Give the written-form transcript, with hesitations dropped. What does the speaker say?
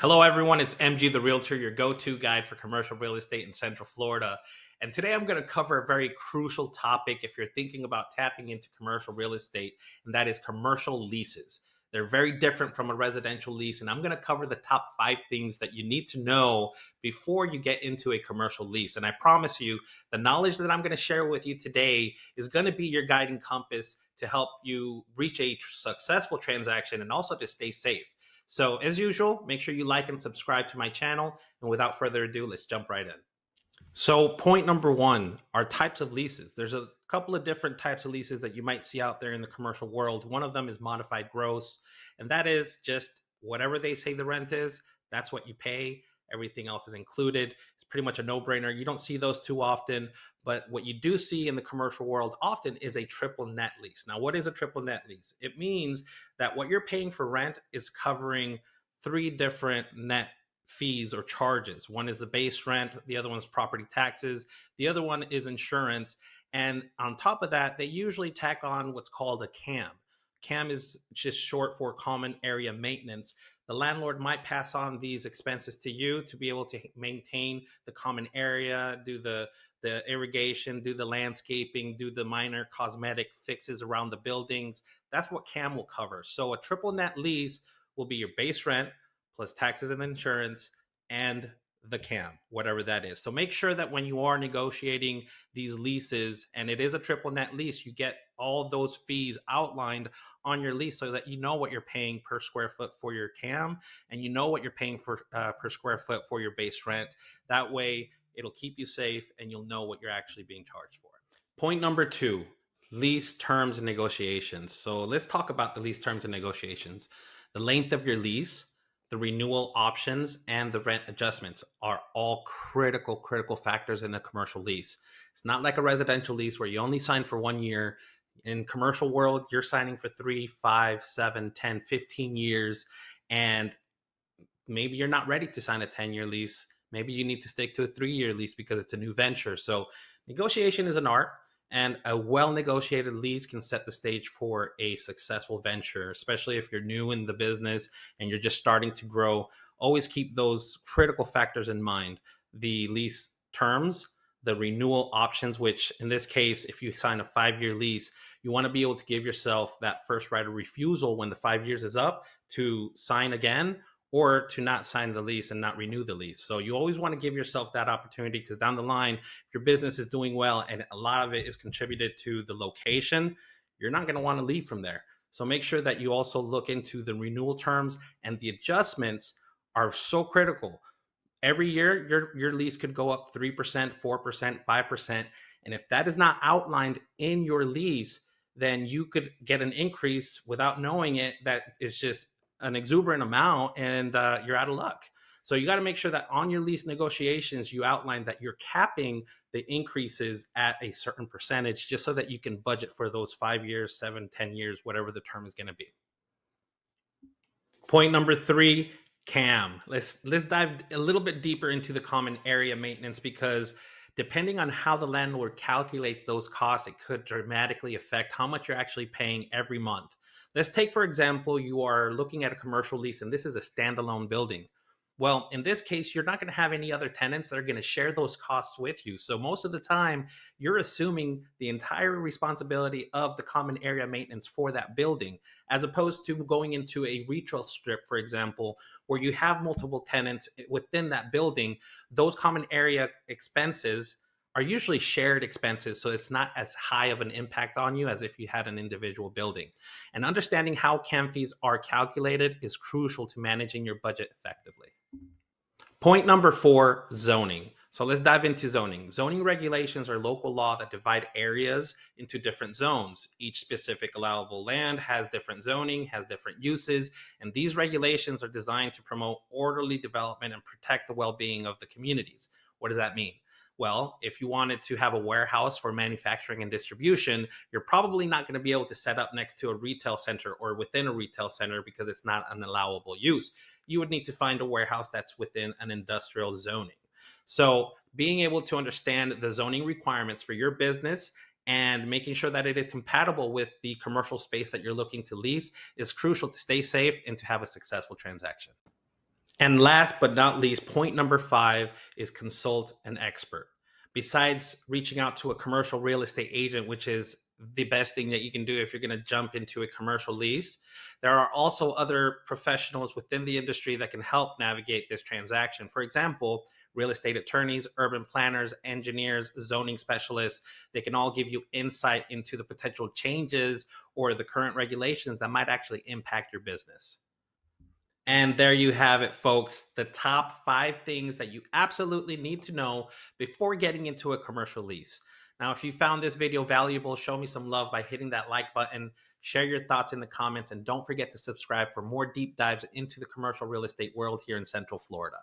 Hello, everyone. It's MG, the Realtor, your go-to guide for commercial real estate in Central Florida. And today I'm going to cover a very crucial topic if you're thinking about tapping into commercial real estate, and that is commercial leases. They're very different from a residential lease, and I'm going to cover the top 5 things that you need to know before you get into a commercial lease. And I promise you, the knowledge that I'm going to share with you today is going to be your guiding compass to help you reach a successful transaction and also to stay safe. So as usual, make sure you like and subscribe to my channel. And without further ado, let's jump right in. So point number one are types of leases. There's a couple of different types of leases that you might see out there in the commercial world. One of them is modified gross, and that is just whatever they say the rent is, that's what you pay. Everything else is included. It's pretty much a no-brainer. You don't see those too often, but what you do see in the commercial world often is a triple net lease. Now, what is a triple net lease? It means that what you're paying for rent is covering 3 different net fees or charges. One is the base rent, the other one's property taxes, the other one is insurance. And on top of that, they usually tack on what's called a CAM. CAM is just short for common area maintenance. The landlord might pass on these expenses to you to be able to maintain the common area, do the irrigation, do the landscaping, do the minor cosmetic fixes around the buildings. That's what CAM will cover. So a triple net lease will be your base rent plus taxes and insurance and the CAM, whatever that is. So make sure that when you are negotiating these leases, and it is a triple net lease, you get all those fees outlined on your lease so that you know what you're paying per square foot for your CAM, and you know what you're paying for per square foot for your base rent. That way, it'll keep you safe and you'll know what you're actually being charged for. Point number 2, lease terms and negotiations. So let's talk about the lease terms and negotiations. The length of your lease, the renewal options, and the rent adjustments are all critical factors in a commercial lease. It's not like a residential lease where you only sign for 1 year. In commercial world, you're signing for 3, 5, 7, 10, 15 years. And maybe you're not ready to sign a 10-year lease. Maybe you need to stick to a 3-year lease because it's a new venture. So negotiation is an art. And a well-negotiated lease can set the stage for a successful venture, especially if you're new in the business and you're just starting to grow. Always keep those critical factors in mind. The lease terms, the renewal options, which in this case, if you sign a 5-year lease, you want to be able to give yourself that first right of refusal when the 5 years is up to sign again, or to not sign the lease and not renew the lease. So you always want to give yourself that opportunity, because down the line, if your business is doing well and a lot of it is contributed to the location, you're not going to want to leave from there. So make sure that you also look into the renewal terms, and the adjustments are so critical. Every year, your lease could go up 3%, 4%, 5%. And if that is not outlined in your lease, then you could get an increase without knowing it that is just an exuberant amount, and you're out of luck. So you got to make sure that on your lease negotiations, you outline that you're capping the increases at a certain percentage, just so that you can budget for those 5 years, 7, 10 years, whatever the term is going to be. Point number 3, CAM. Let's dive a little bit deeper into the common area maintenance, because depending on how the landlord calculates those costs, it could dramatically affect how much you're actually paying every month. Let's take, for example, you are looking at a commercial lease and this is a standalone building. Well, in this case, you're not going to have any other tenants that are going to share those costs with you. So most of the time, you're assuming the entire responsibility of the common area maintenance for that building, as opposed to going into a retail strip, for example, where you have multiple tenants within that building. Those common area expenses are usually shared expenses, so it's not as high of an impact on you as if you had an individual building. And understanding how CAM fees are calculated is crucial to managing your budget effectively. Point number 4, zoning. So let's dive into zoning. Zoning regulations are local law that divide areas into different zones. Each specific allowable land has different zoning, has different uses, and these regulations are designed to promote orderly development and protect the well-being of the communities. What does that mean? Well, if you wanted to have a warehouse for manufacturing and distribution, you're probably not going to be able to set up next to a retail center or within a retail center, because it's not an allowable use. You would need to find a warehouse that's within an industrial zoning. So being able to understand the zoning requirements for your business and making sure that it is compatible with the commercial space that you're looking to lease is crucial to stay safe and to have a successful transaction. And last but not least, point number 5 is consult an expert. Besides reaching out to a commercial real estate agent, which is the best thing that you can do if you're going to jump into a commercial lease, there are also other professionals within the industry that can help navigate this transaction. For example, real estate attorneys, urban planners, engineers, zoning specialists, they can all give you insight into the potential changes or the current regulations that might actually impact your business. And there you have it, folks. The top 5 things that you absolutely need to know before getting into a commercial lease. Now, if you found this video valuable, show me some love by hitting that like button, share your thoughts in the comments, and don't forget to subscribe for more deep dives into the commercial real estate world here in Central Florida.